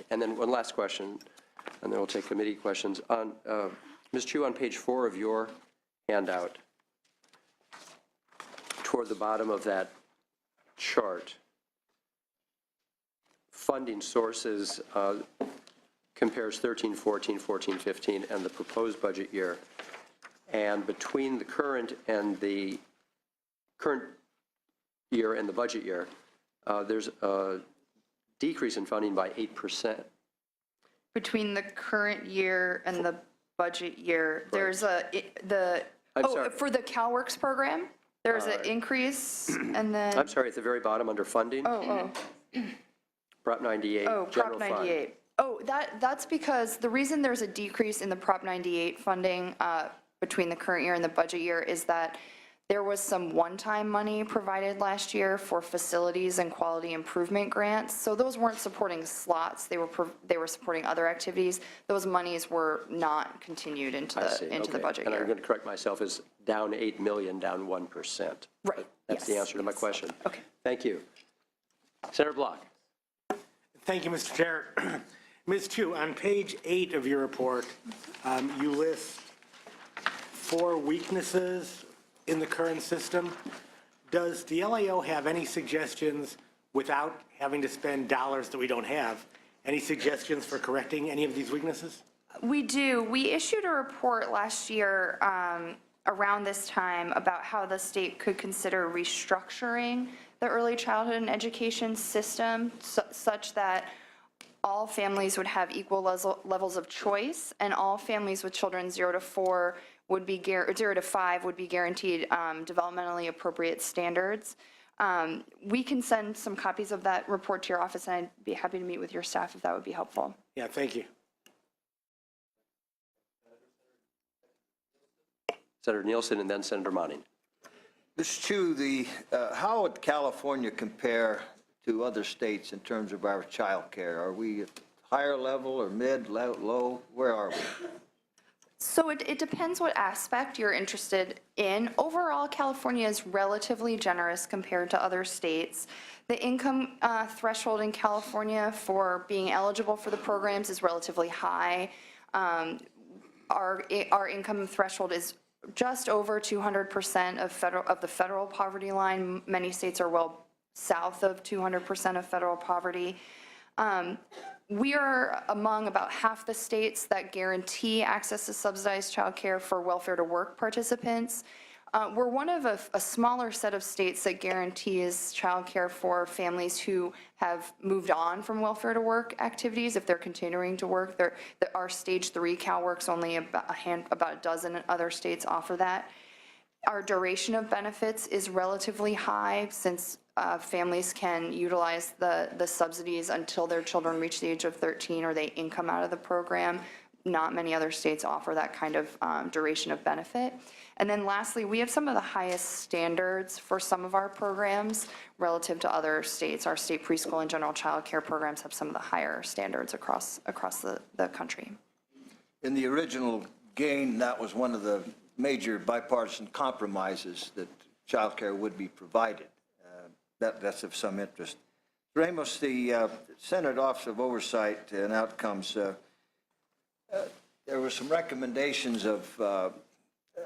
And then one last question, and then we'll take committee questions. On Ms. Chu, on page 4 of your handout, toward the bottom of that chart, funding sources compares 13-14, 14-15, and the proposed budget year. And between the current year and the budget year, there's a decrease in funding by 8%. Between the current year and the budget year, right. There's for the CalWorks program, there's an increase, and then... I'm sorry, at the very bottom under funding? Prop 98, Prop 98. That's because the reason there's a decrease in the Prop 98 funding between the current year and the budget year is that there was some one-time money provided last year for facilities and quality improvement grants. So those weren't supporting slots; they were supporting other activities. Those monies were not continued into the budget year. And I'm going to correct myself: is down $8 million, down 1%. Right. That's the answer to my question. Okay. Thank you, Senator Block. Thank you, Mr. Chair. Ms. Chu, on page 8 of your report, you list 4 weaknesses in the current system. Does the LAO have any suggestions, without having to spend dollars that we don't have, any suggestions for correcting any of these weaknesses? We do. We issued a report last year around this time about how the state could consider restructuring the early childhood and education system such that all families would have equal levels of choice, and all families with children 0 to 4 would be 0 to 5 would be guaranteed developmentally appropriate standards. We can send some copies of that report to your office, and I'd be happy to meet with your staff if that would be helpful. Yeah, thank you. Senator Nielsen and then Senator Monning. Ms. Chu, how would California compare to other states in terms of our child care? Are we at higher level or mid, low? Where are we? So it depends what aspect you're interested in. Overall, California is relatively generous compared to other states. The income threshold in California for being eligible for the programs is relatively high. Our income threshold is just over 200% of the federal poverty line. Many states are well south of 200% of federal poverty. We are among about half the states that guarantee access to subsidized child care for welfare to work participants. We're one of a smaller set of states that guarantees child care for families who have moved on from welfare to work activities if they're continuing to work. Our stage 3 CalWorks, only about a dozen other states offer that. Our duration of benefits is relatively high since families can utilize the subsidies until their children reach the age of 13 or they income out of the program. Not many other states offer that kind of duration of benefit. And then lastly, we have some of the highest standards for some of our programs relative to other states. Our state preschool and general child care programs have some of the higher standards across the country. In the original gain, that was one of the major bipartisan compromises that child care would be provided. That's of some interest. Ramos, the Senate Office of Oversight and Outcomes, there were some recommendations of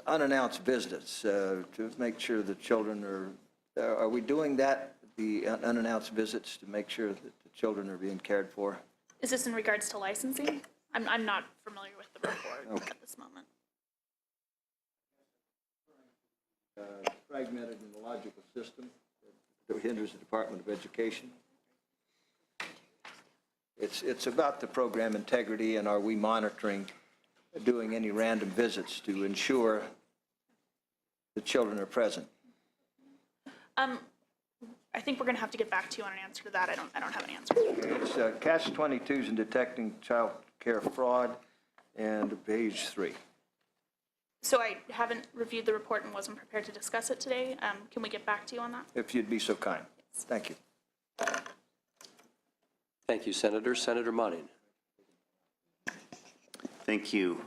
unannounced visits to make sure the children are we doing that, the unannounced visits, to make sure that the children are being cared for? Is this in regards to licensing? I'm not familiar with the report at this moment. Fragmented and illogical system that hinders the Department of Education. It's about the program integrity, and are we monitoring, doing any random visits to ensure the children are present? I think we're going to have to get back to you on an answer to that. I don't have an answer. It's Catch-22s in detecting child care fraud, and page 3. So I haven't reviewed the report and wasn't prepared to discuss it today. Can we get back to you on that? If you'd be so kind. Thank you. Thank you, Senator. Senator Monning. Thank you.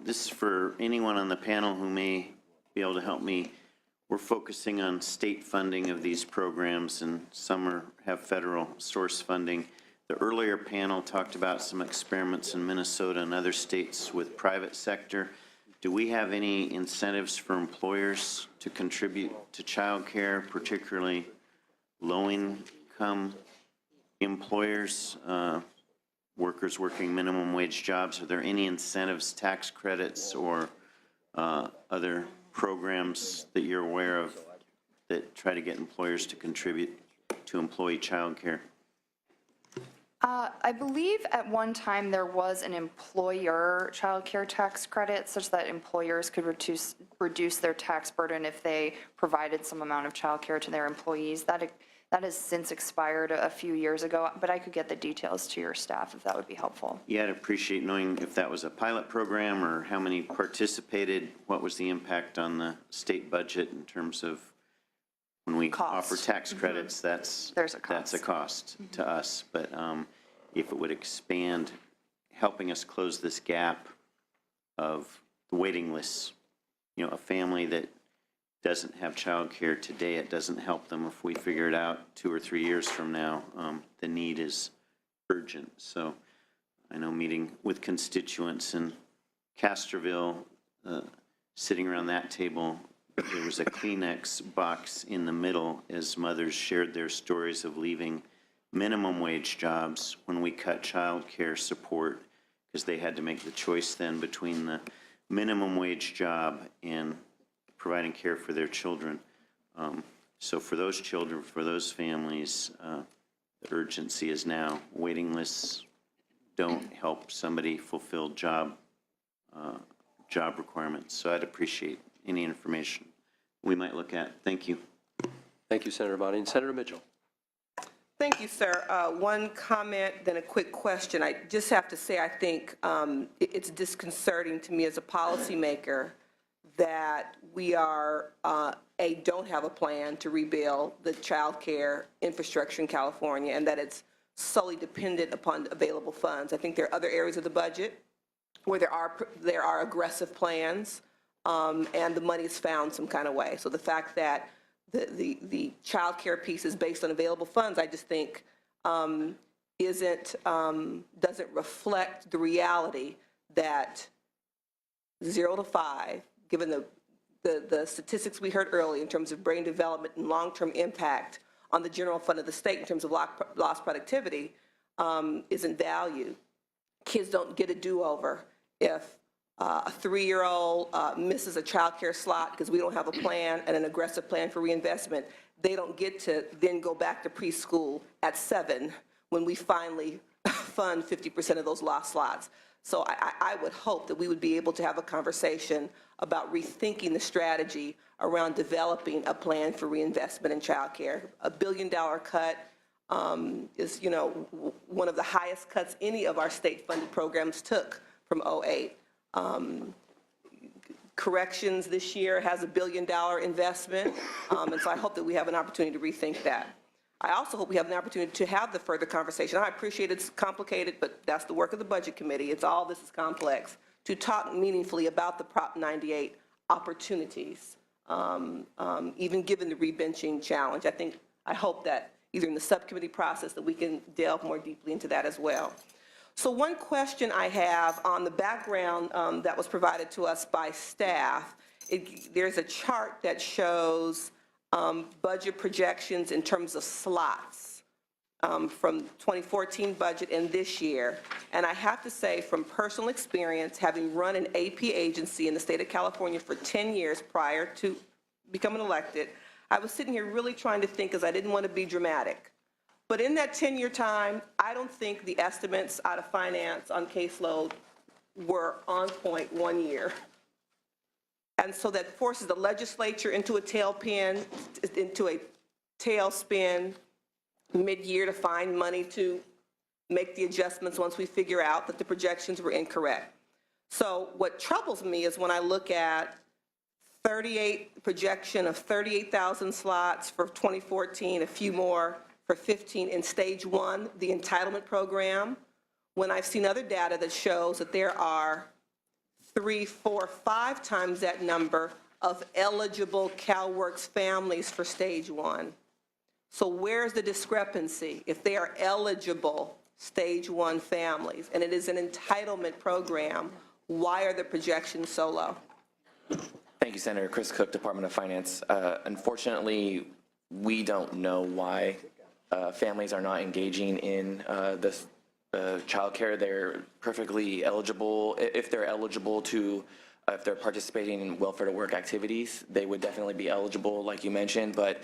This is for anyone on the panel who may be able to help me. We're focusing on state funding of these programs, and some have federal source funding. the earlier panel talked about some experiments in Minnesota and other states with private sector. Do we have any incentives for employers to contribute to childcare, particularly low-income employers, workers working minimum wage jobs? Are there any incentives, tax credits, or other programs that you're aware of that try to get employers to contribute to employee childcare? I believe at one time there was an employer childcare tax credit such that employers could reduce their tax burden if they provided some amount of childcare to their employees. That has since expired a few years ago, but I could get the details to your staff if that would be helpful. Yeah, I'd appreciate knowing if that was a pilot program or how many participated, what was the impact on the state budget in terms of when we Cost. offer tax credits, that's There's a cost. that's a cost to us. But if it would expand, helping us close this gap of the waiting lists, you know, a family that doesn't have childcare today, it doesn't help them. If we figure it out 2 or 3 years from now, the need is urgent. So I know meeting with constituents in Castroville, sitting around that table, there was a Kleenex box in the middle as mothers shared their stories of leaving minimum wage jobs when we cut child care support, because they had to make the choice then between the minimum wage job and providing care for their children. So for those children, for those families, the urgency is now. Waiting lists don't help somebody fulfill job requirements. So I'd appreciate any information we might look at. Thank you. Thank you, Senator Bonnie. Senator Mitchell. Thank you, sir. One comment, then a quick question. I just have to say, I think it's disconcerting to me as a policymaker that we don't have a plan to rebuild the child care infrastructure in California, and that it's solely dependent upon available funds. I think there are other areas of the budget where there are aggressive plans, and the money is found some kind of way. So the fact that the child care piece is based on available funds, I just think doesn't reflect the reality that 0 to 5, given the statistics we heard earlier in terms of brain development and long-term impact on the general fund of the state in terms of lost productivity, isn't valued. Kids don't get a do-over if a 3-year-old misses a child care slot because we don't have a plan and an aggressive plan for reinvestment. They don't get to then go back to preschool at 7 when we finally fund 50% of those lost slots. So I would hope that we would be able to have a conversation about rethinking the strategy around developing a plan for reinvestment in child care. $1 billion cut is, one of the highest cuts any of our state-funded programs took from 2008. Corrections this year has a $1 billion investment, and so I hope that we have an opportunity to rethink that. I also hope we have an opportunity to have the further conversation. I appreciate it's complicated, but that's the work of the Budget Committee. It's all this is complex. To talk meaningfully about the Prop 98 opportunities, even given the rebenching challenge. I hope that either in the subcommittee process that we can delve more deeply into that as well. So one question I have on the background that was provided to us by staff, there's a chart that shows budget projections in terms of slots from 2014 budget and this year. And I have to say, from personal experience, having run an AP agency in the state of California for 10 years prior to becoming elected, I was sitting here really trying to think because I didn't want to be dramatic. But in that 10-year time, I don't think the estimates out of finance on caseload were on point 1 year. And so that forces the legislature into a tailspin mid-year to find money to make the adjustments once we figure out that the projections were incorrect. So what troubles me is when I look at projection of 38,000 slots for 2014, a few more for 15 in stage 1, the entitlement program, when I've seen other data that shows that there are 3, 4, 5 times that number of eligible CalWORKs families for stage 1. So where's the discrepancy? If they are eligible stage 1 families, and it is an entitlement program. Why are the projections so low? Thank you, Senator. Chris Cook, Department of Finance. Unfortunately, we don't know why families are not engaging in this childcare. They're perfectly eligible. If they're eligible to, if they're participating in welfare to work activities, they would definitely be eligible, like you mentioned. But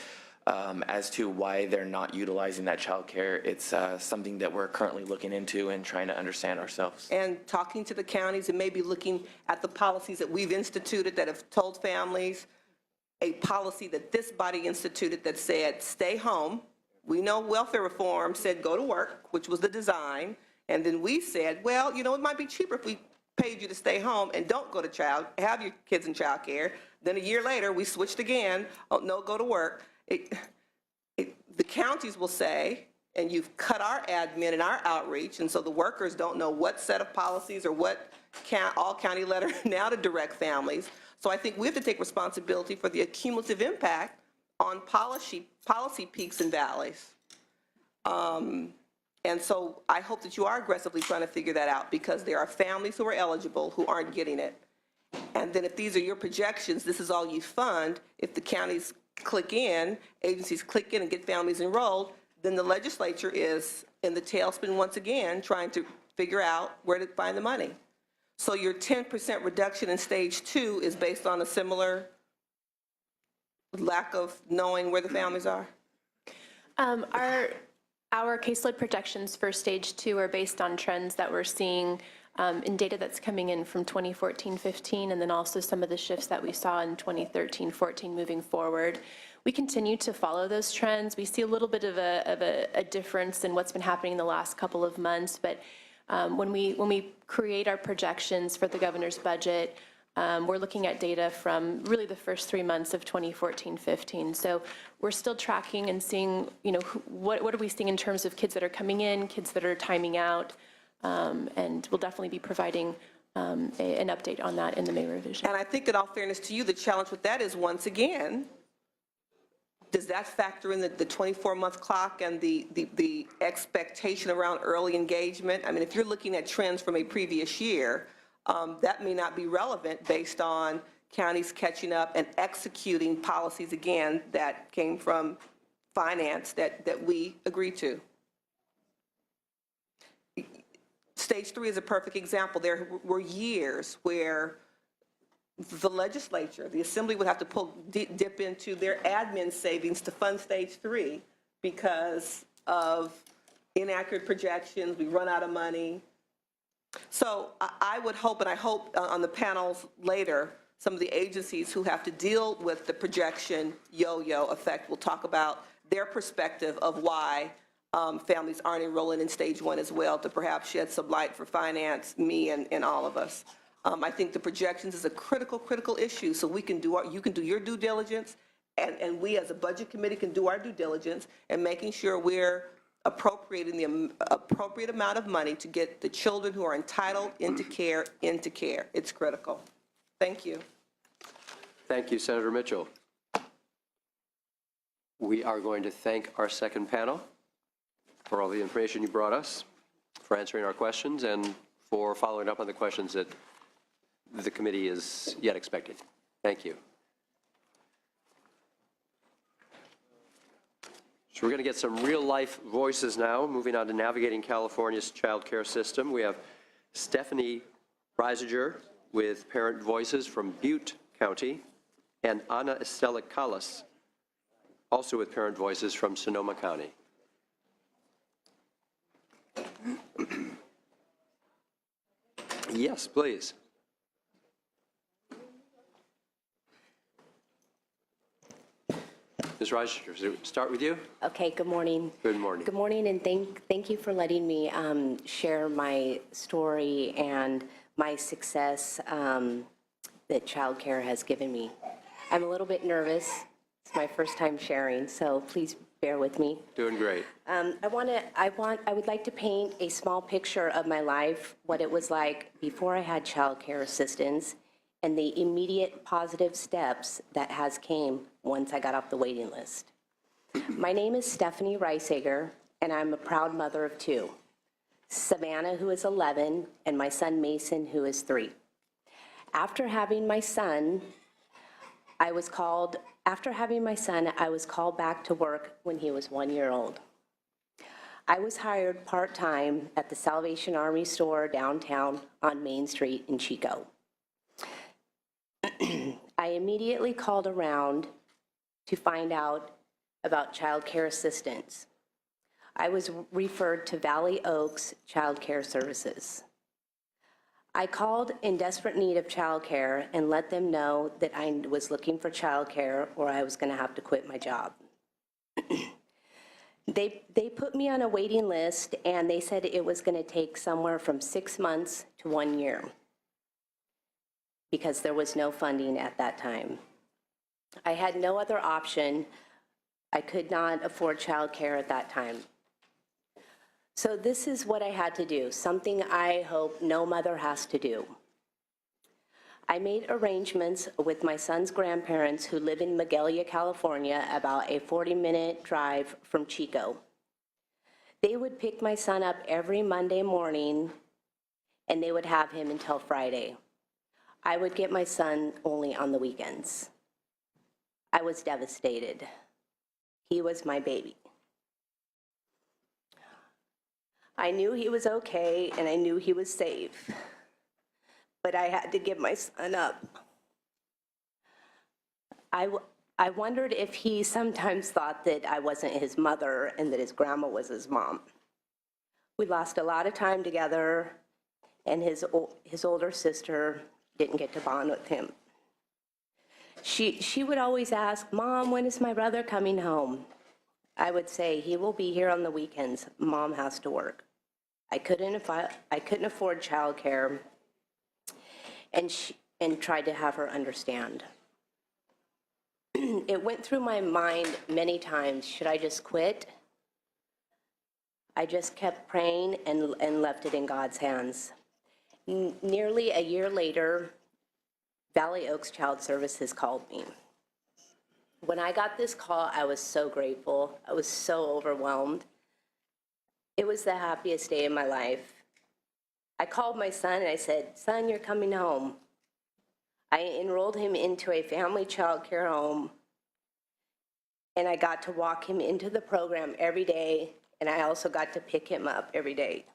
as to why they're not utilizing that childcare, it's something that we're currently looking into and trying to understand ourselves. And talking to the counties and maybe looking at the policies that we've instituted that have told families, a policy that this body instituted that said, stay home. We know welfare reform said go to work, which was the design. And then we said, well, you know, it might be cheaper if we paid you to stay home and don't go to have your kids in child care. Then a year later, we switched again. Oh, no, go to work. The counties will say, and you've cut our admin and our outreach, and so the workers don't know what set of policies or what all county letter now to direct families. So I think we have to take responsibility for the cumulative impact on policy peaks and valleys. And so I hope that you are aggressively trying to figure that out, because there are families who are eligible who aren't getting it. And then if these are your projections, this is all you fund. If the counties click in, agencies click in and get families enrolled, then the legislature is in the tailspin once again, trying to figure out where to find the money. So your 10% reduction in stage 2 is based on a similar lack of knowing where the families are? Our caseload projections for stage 2 are based on trends that we're seeing in data that's coming in from 2014-15, and then also some of the shifts that we saw in 2013-14 moving forward. We continue to follow those trends. We see a little bit of a difference in what's been happening in the last couple of months, but when we create our projections for the governor's budget, we're looking at data from really the first 3 months of 2014-15. So we're still tracking and seeing, you know, what are we seeing in terms of kids that are coming in, kids that are timing out, and we'll definitely be providing an update on that in the May revision. And I think in all fairness to you, the challenge with that is, once again, does that factor in the 24-month clock and the expectation around early engagement? I mean, if you're looking at trends from a previous year, that may not be relevant based on counties catching up and executing policies, again, that came from finance that we agreed to. Stage 3 is a perfect example. There were years where the legislature, the assembly, would have to dip into their admin savings to fund stage 3 because of inaccurate projections. We run out of money. So I would hope, and I hope on the panels later, some of the agencies who have to deal with the projection yo-yo effect will talk about their perspective of why families aren't enrolling in stage 1 as well, to perhaps shed some light for finance, me, and all of us. I think the projections is a critical issue, so we can do you can do your due diligence, and we as a budget committee can do our due diligence and making sure we're appropriating the appropriate amount of money to get the children who are entitled into care. It's critical. Thank you. Thank you, Senator Mitchell. We are going to thank our second panel for all the information you brought us, for answering our questions, and for following up on the questions that the committee is yet expecting. Thank you. So we're going to get some real-life voices now, moving on to navigating California's child care system. We have Stephanie Reisiger with Parent Voices from Butte County, and Ana Estela Callas, also with Parent Voices from Sonoma County. Yes, please. Ms. Reisiger, start with you. Okay, good morning. Good morning. Good morning, and thank you for letting me share my story and my success that childcare has given me. I'm a little bit nervous. It's my first time sharing, so please bear with me. Doing great. I would like to paint a small picture of my life, what it was like before I had childcare assistance, and the immediate positive steps that has came once I got off the waiting list. My name is Stephanie Reisiger, and I'm a proud mother of 2. Savannah, who is 11, and my son Mason, who is 3. After having my son, I was called back to work when he was 1 year old. I was hired part-time at the Salvation Army store downtown on Main Street in Chico. I immediately called around to find out about child care assistance. I was referred to Valley Oaks Child Care Services. I called in desperate need of child care and let them know that I was looking for child care or I was going to have to quit my job. They put me on a waiting list and they said it was going to take somewhere from 6 months to 1 year because there was no funding at that time. I had no other option. I could not afford child care at that time. So this is what I had to do, something I hope no mother has to do. I made arrangements with my son's grandparents who live in Magalia, California, about a 40-minute drive from Chico. They would pick my son up every Monday morning, and they would have him until Friday. I would get my son only on the weekends. I was devastated. He was my baby. I knew he was okay, and I knew he was safe, but I had to give my son up. I wondered if he sometimes thought that I wasn't his mother and that his grandma was his mom. We lost a lot of time together, and his older sister didn't get to bond with him. She would always ask, "Mom, when is my brother coming home?" I would say, "He will be here on the weekends. Mom has to work." I couldn't afford childcare, and tried to have her understand. It went through my mind many times, should I just quit? I just kept praying and left it in God's hands. Nearly a year later, Valley Oaks Child Services called me. When I got this call, I was so grateful. I was so overwhelmed. It was the happiest day of my life. I called my son and I said, "Son, you're coming home." I enrolled him into a family child care home, and I got to walk him into the program every day, and I also got to pick him up every day.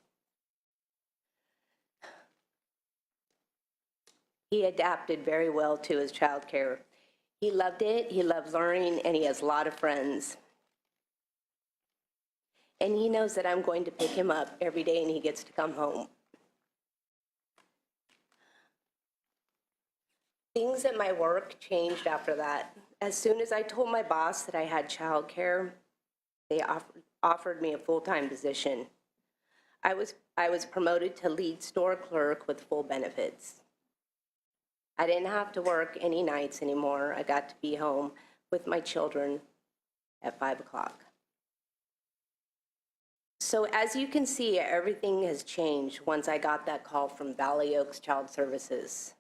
He adapted very well to his child care. He loved it, he loves learning, and he has a lot of friends. And he knows that I'm going to pick him up every day and he gets to come home. Things at my work changed after that. As soon as I told my boss that I had child care, they offered me a full-time position. I was promoted to lead store clerk with full benefits. I didn't have to work any nights anymore. I got to be home with my children at 5 o'clock. So as you can see, everything has changed once I got that call from Valley Oaks Child Services.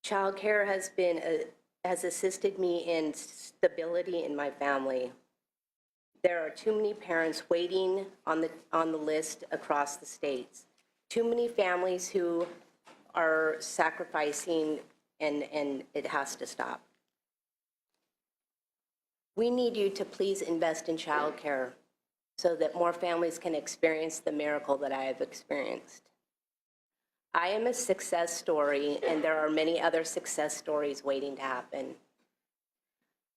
Child care has assisted me in stability in my family. There are too many parents waiting on the list across the states. Too many families who are sacrificing, and it has to stop. We need you to please invest in child care so that more families can experience the miracle that I have experienced. I am a success story, and there are many other success stories waiting to happen.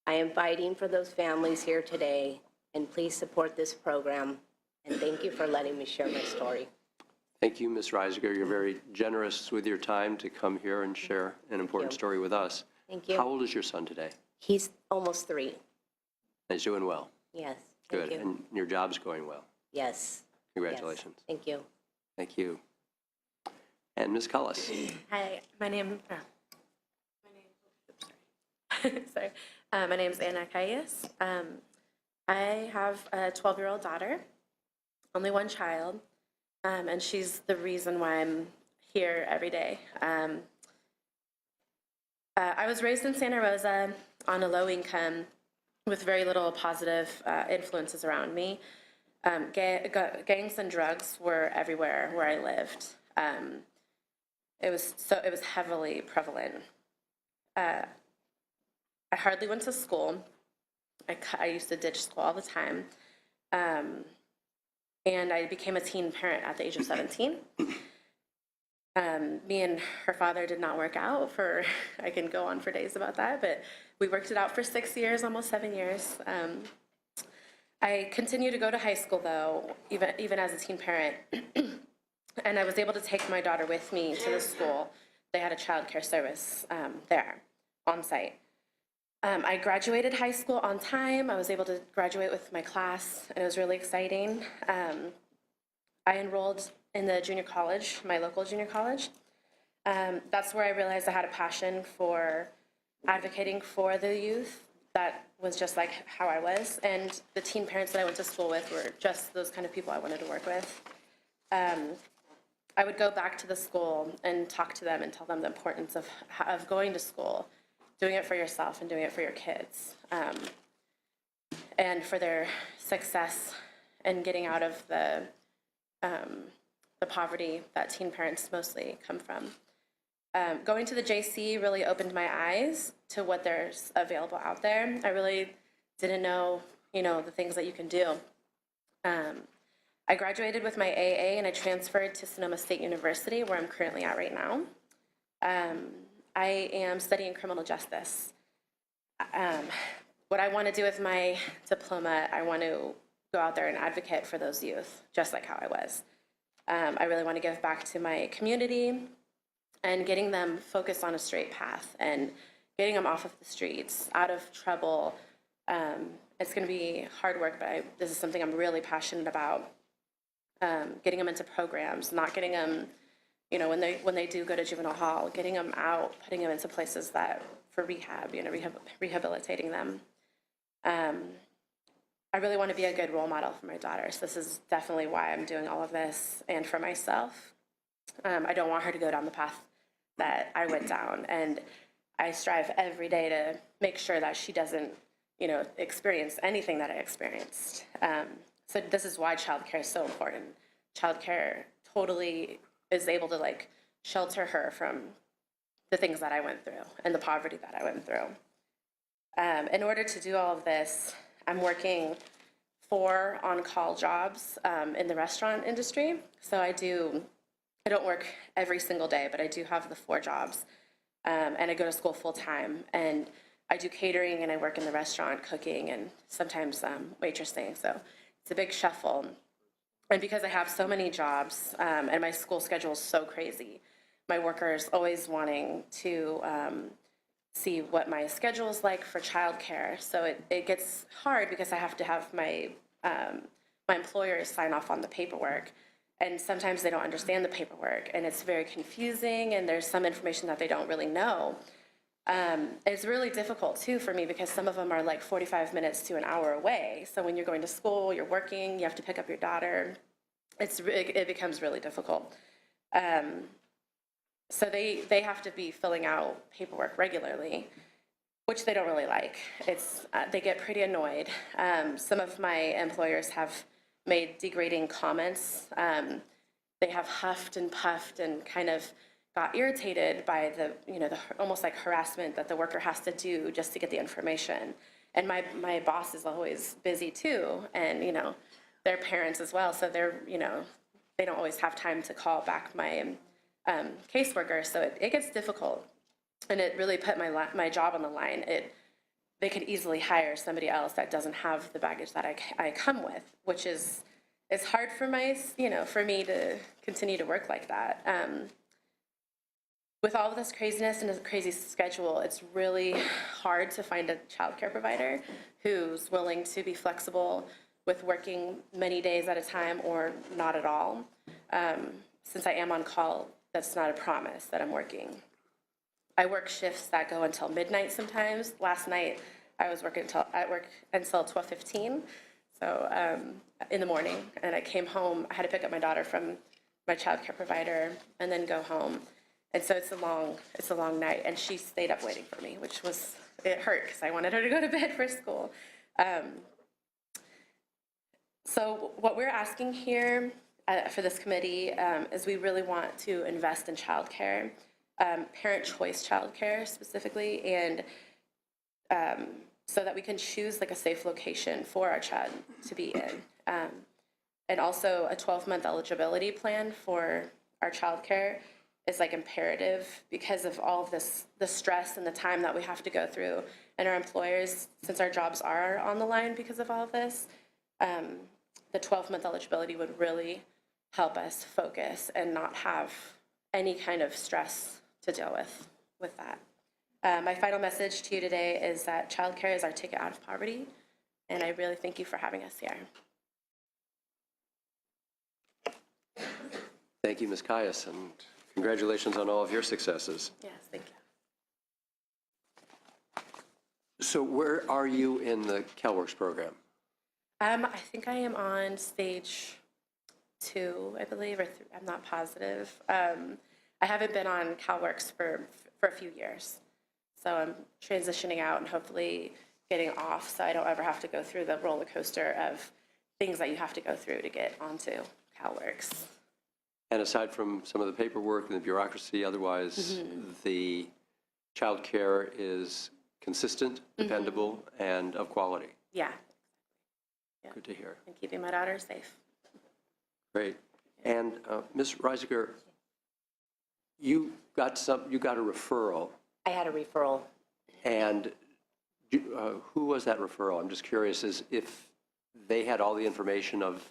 I am fighting for those families here today, and please support this program, and thank you for letting me share my story. Thank you, Ms. Reisiger. You're very generous with your time to come here and share an important story with us. Thank you. How old is your son today? He's almost 3. He's doing well. Yes, thank Good. you. And your job's going well. Yes. Congratulations. Yes. Thank you. Thank you. And Ms. Cullis. Hi, my name is Anna Cayas. I have a 12-year-old daughter, only one child, and she's the reason why I'm here every day. I was raised in Santa Rosa on a low income with very little positive influences around me. Gangs and drugs were everywhere where I lived. It was heavily prevalent. I hardly went to school. I used to ditch school all the time. And I became a teen parent at the age of 17. Me and her father did not work out for, I can go on for days about that, but we worked it out for 6 years, almost 7 years. I continued to go to high school, though, even as a teen parent. And I was able to take my daughter with me to the school. They had a child care service there, on site. I graduated high school on time. I was able to graduate with my class, and it was really exciting. I enrolled in the junior college, my local junior college. That's where I realized I had a passion for advocating for the youth. That was just like how I was. And the teen parents that I went to school with were just those kind of people I wanted to work with. I would go back to the school and talk to them and tell them the importance of going to school, doing it for yourself and doing it for your kids, and for their success and getting out of the poverty that teen parents mostly come from. Going to the JC really opened my eyes to what there's available out there. I really didn't know, the things that you can do. I graduated with my AA and I transferred to Sonoma State University, where I'm currently at right now. I am studying criminal justice. What I want to do with my diploma, I want to go out there and advocate for those youth, just like how I was. I really want to give back to my community and getting them focused on a straight path and getting them off of the streets, out of trouble. It's going to be hard work, but this is something I'm really passionate about. Getting them into programs, not getting them, when they do go to juvenile hall, getting them out, putting them into places that for rehab, rehabilitating them. I really want to be a good role model for my daughters. This is definitely why I'm doing all of this, and for myself. I don't want her to go down the path that I went down, and I strive every day to make sure that she doesn't, experience anything that I experienced. So this is why childcare is so important. Childcare totally is able to shelter her from the things that I went through and the poverty that I went through. In order to do all of this, I'm working 4 on-call jobs in the restaurant industry. So I don't work every single day, but I do have the 4 jobs. And I go to school full time. And I do catering and I work in the restaurant cooking and sometimes waitressing. So it's a big shuffle. And because I have so many jobs and my school schedule is so crazy, my workers always wanting to see what my schedule is like for childcare. So it gets hard because I have to have my employers sign off on the paperwork. And sometimes they don't understand the paperwork, and it's very confusing, and there's some information that they don't really know. It's really difficult, too, for me, because some of them are 45 minutes to an hour away. So when you're going to school, you're working, you have to pick up your daughter. It becomes really difficult. So they have to be filling out paperwork regularly, which they don't really like. They get pretty annoyed. Some of my employers have made degrading comments. They have huffed and puffed and kind of got irritated by the almost like harassment that the worker has to do just to get the information. And my boss is always busy too, and their parents as well, so they don't always have time to call back my caseworker, so it gets difficult, and it really put my job on the line. They could easily hire somebody else that doesn't have the baggage that I come with, which is hard for for me to continue to work like that. With all of this craziness and this crazy schedule, it's really hard to find a childcare provider who's willing to be flexible with working many days at a time or not at all. Since I am on call, that's not a promise that I'm working. I work shifts that go until midnight sometimes. Last night, I was working at work until 12:15, so in the morning, and I came home. I had to pick up my daughter from my childcare provider and then go home. And so it's a long night, and she stayed up waiting for me, it hurt because I wanted her to go to bed for school. So what we're asking here for this committee is we really want to invest in childcare, parent choice childcare specifically, and so that we can choose like a safe location for our child to be in. And also a 12-month eligibility plan for our childcare is like imperative because of all of this, the stress and the time that we have to go through. And our employers, since our jobs are on the line because of all of this, the 12-month eligibility would really help us focus and not have any kind of stress to deal with that. My final message to you today is that childcare is our ticket out of poverty, and I really thank you for having us here. Thank you, Ms. Caius, and congratulations on all of your successes. Yes, thank you. So where are you in the CalWorks program? I think I am on stage 2, I believe, or I'm not positive. I haven't been on CalWorks for a few years. So I'm transitioning out and hopefully getting off so I don't ever have to go through the roller coaster of things that you have to go through to get onto CalWorks. And aside from some of the paperwork and the bureaucracy, otherwise, the child care is consistent, dependable, and of quality. Yeah. Good to hear. And keeping my daughter safe. Great. And Ms. Reisiger, you got a referral, I had a referral. and who was that referral? I'm just curious as if they had all the information of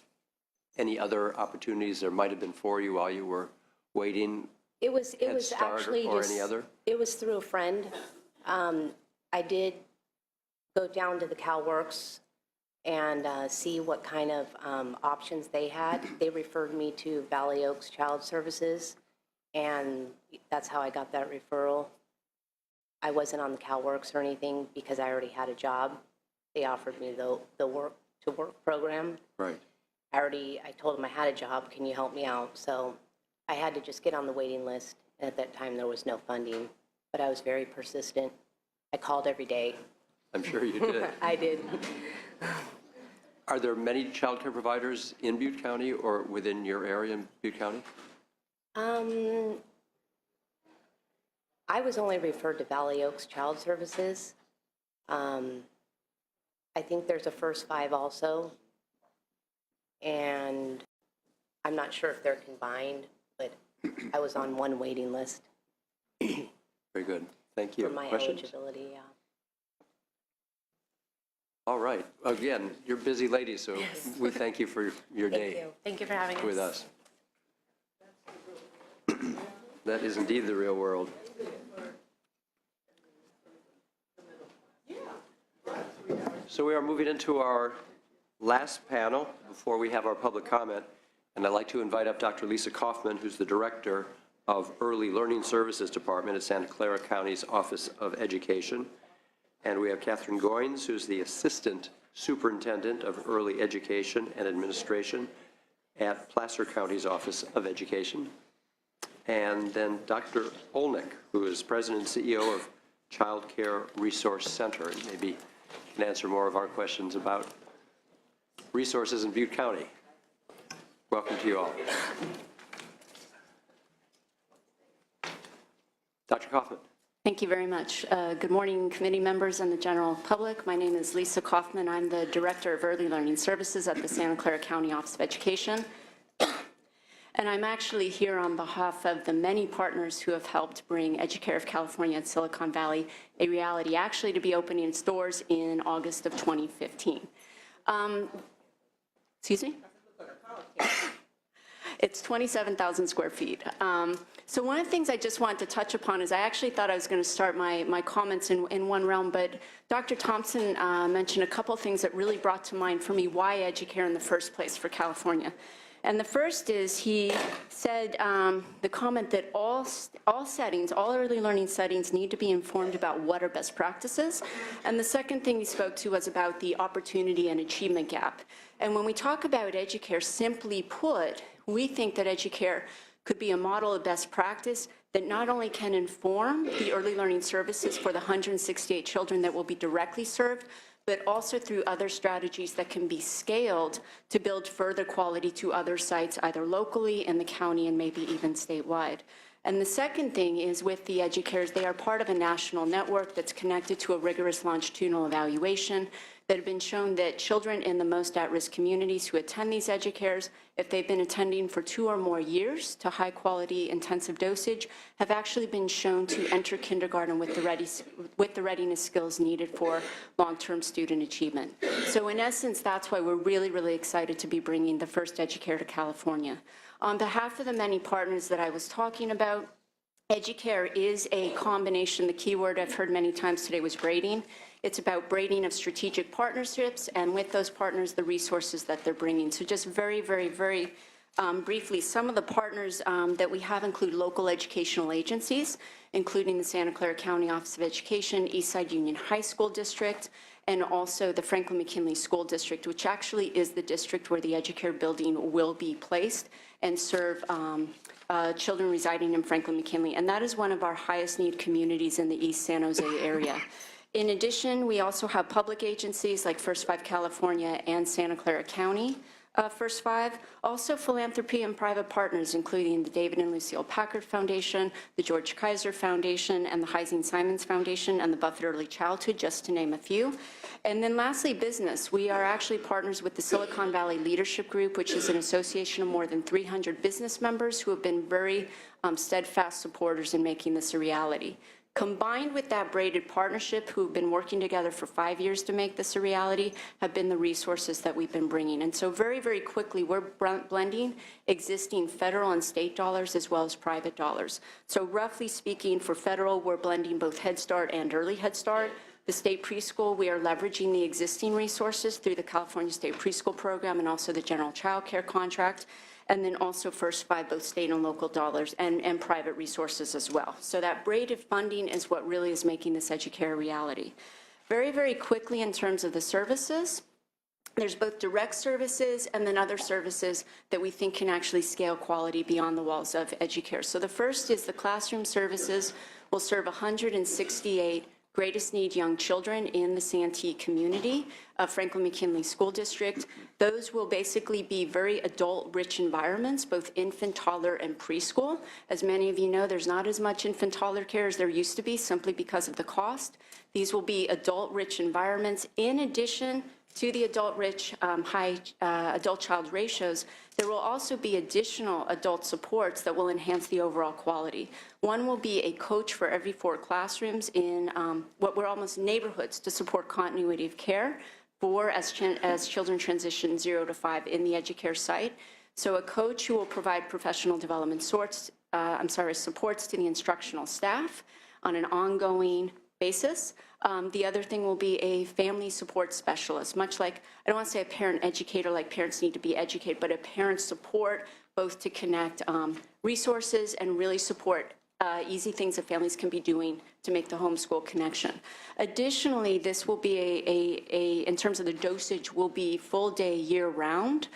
any other opportunities there might have been for you while you were waiting. It was Start actually or just, any other? It was through a friend. I did go down to the CalWorks and see what kind of options they had. They referred me to Valley Oaks Child Services, and that's how I got that referral. I wasn't on the CalWorks or anything because I already had a job. They offered me the work-to-work program. Right. I told them I had a job, can you help me out? So I had to just get on the waiting list. And at that time, there was no funding, but I was very persistent. I called every day. I'm sure you did. I did. Are there many child care providers in Butte County or within your area in Butte County? I was only referred to Valley Oaks Child Services. I think there's a First Five also. And I'm not sure if they're combined, but I was on one waiting list Very good. Thank you. for my Questions? eligibility, yeah. All right. Again, you're a busy lady, so we thank you for your day Thank you. Thank you for having us. with us. That is indeed the real world. So we are moving into our last panel before we have our public comment, and I'd like to invite up Dr. Lisa Kaufman, who's the Director of Early Learning Services Department at Santa Clara County's Office of Education. And we have Catherine Goins, who's the Assistant Superintendent of Early Education and Administration at Placer County's Office of Education. And then Dr. Olnick, who is President and CEO of Child Care Resource Center, and maybe can answer more of our questions about resources in Butte County. Welcome to you all. Dr. Kaufman. Thank you very much. Good morning, committee members and the general public. My name is Lisa Kaufman. I'm the Director of Early Learning Services at the Santa Clara County Office of Education. And I'm actually here on behalf of the many partners who have helped bring EduCare of California at Silicon Valley a reality, actually to be opening its doors in August of 2015. Excuse me? It's 27,000 square feet. So one of the things I just wanted to touch upon is I actually thought I was going to start my comments in one realm, but Dr. Thompson mentioned a couple things that really brought to mind for me why EduCare in the first place for California. And the first is he said the comment that all settings, all early learning settings need to be informed about what are best practices. And the second thing he spoke to was about the opportunity and achievement gap. And when we talk about EduCare, simply put, we think that EduCare could be a model of best practice that not only can inform the early learning services for the 168 children that will be directly served, but also through other strategies that can be scaled to build further quality to other sites, either locally in the county and maybe even statewide. And the second thing is with the EduCares, they are part of a national network that's connected to a rigorous longitudinal evaluation that have been shown that children in the most at-risk communities who attend these EduCares, if they've been attending for 2 or more years to high-quality intensive dosage, have actually been shown to enter kindergarten with the readiness skills needed for long-term student achievement. So in essence, that's why we're really, really excited to be bringing the first EduCare to California. On behalf of the many partners that I was talking about, EduCare is a combination. The key word I've heard many times today was braiding. It's about braiding of strategic partnerships, and with those partners, the resources that they're bringing. So just very, very, very briefly, some of the partners that we have include local educational agencies, including the Santa Clara County Office of Education, Eastside Union High School District, and also the Franklin McKinley School District, which actually is the district where the EduCare building will be placed and serve children residing in Franklin McKinley. And that is one of our highest need communities in the East San Jose area. In addition, we also have public agencies like First 5 California and Santa Clara County First 5, also philanthropy and private partners, including the David and Lucille Packard Foundation, the George Kaiser Foundation, and the Heising Simons Foundation, and the Buffett Early Childhood, just to name a few. And then lastly, business. We are actually partners with the Silicon Valley Leadership Group, which is an association of more than 300 business members who have been very steadfast supporters in making this a reality. Combined with that braided partnership, who've been working together for 5 years to make this a reality, have been the resources that we've been bringing. And so very, very quickly, we're blending existing federal and state dollars as well as private dollars. So roughly speaking, for federal, we're blending both Head Start and Early Head Start. The state preschool, we are leveraging the existing resources through the California State Preschool Program and also the General Child Care Contract. And then also First 5, both state and local dollars and private resources as well. So that braided funding is what really is making this EduCare a reality. Very, very quickly in terms of the services, there's both direct services and then other services that we think can actually scale quality beyond the walls of EduCare. So the first is the classroom services will serve 168 greatest need young children in the Santee community of Franklin McKinley School District. Those will basically be very adult-rich environments, both infant, toddler, and preschool. As many of you know, there's not as much infant toddler care as there used to be simply because of the cost. These will be adult-rich environments. In addition to the adult-rich, high adult-child ratios, there will also be additional adult supports that will enhance the overall quality. One will be a coach for every 4 classrooms in what were almost neighborhoods to support continuity of care for as children transition 0 to 5 in the EduCare site. So a coach who will provide professional development supports to the instructional staff on an ongoing basis. The other thing will be a family support specialist, much like, I don't want to say a parent educator, like parents need to be educated, but a parent support both to connect resources and really support easy things that families can be doing to make the homeschool connection. Additionally, this will be in terms of the dosage, will be full day year round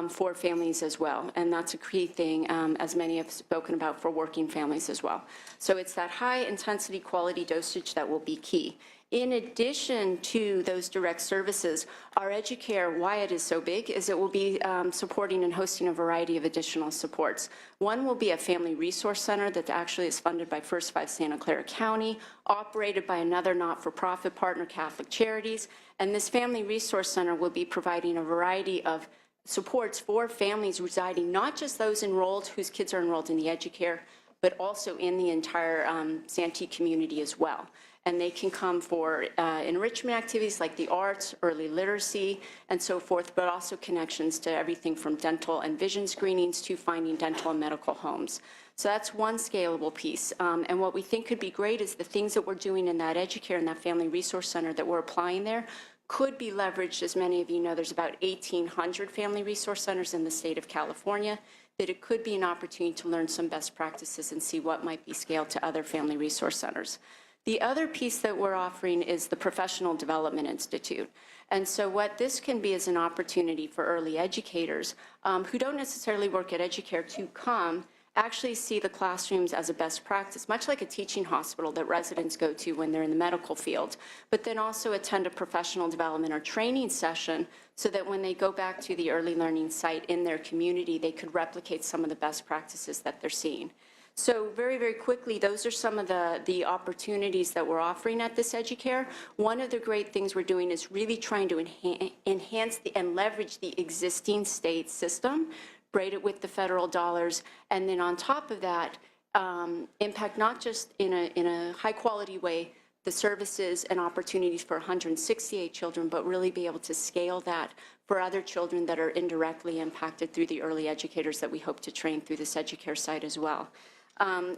for families as well. And that's a key thing, as many have spoken about, for working families as well. So it's that high intensity quality dosage that will be key. In addition to those direct services, our EduCare, why it is so big, is it will be supporting and hosting a variety of additional supports. One will be a family resource center that actually is funded by First 5 Santa Clara County, operated by another not-for-profit partner, Catholic Charities. And this family resource center will be providing a variety of supports for families residing, not just those enrolled whose kids are enrolled in the EduCare, but also in the entire Santee community as well. And they can come for enrichment activities like the arts, early literacy, and so forth, but also connections to everything from dental and vision screenings to finding dental and medical homes. So that's one scalable piece. And what we think could be great is the things that we're doing in that EduCare and that Family Resource Center that we're applying there could be leveraged. As many of you know, there's about 1,800 family resource centers in the state of California, that it could be an opportunity to learn some best practices and see what might be scaled to other family resource centers. The other piece that we're offering is the Professional Development Institute. And so what this can be is an opportunity for early educators who don't necessarily work at EduCare to come actually see the classrooms as a best practice, much like a teaching hospital that residents go to when they're in the medical field, but then also attend a professional development or training session so that when they go back to the early learning site in their community, they could replicate some of the best practices that they're seeing. So very, very quickly, those are some of the opportunities that we're offering at this EduCare. One of the great things we're doing is really trying to enhance and leverage the existing state system, braid it with the federal dollars, and then on top of that, impact not just in a high-quality way the services and opportunities for 168 children, but really be able to scale that for other children that are indirectly impacted through the early educators that we hope to train through this EduCare site as well.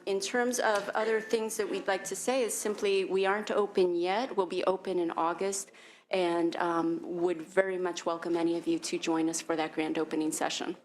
In terms of other things that we'd like to say is simply we aren't open yet. We'll be open in August and would very much welcome any of you to join us for that grand opening session.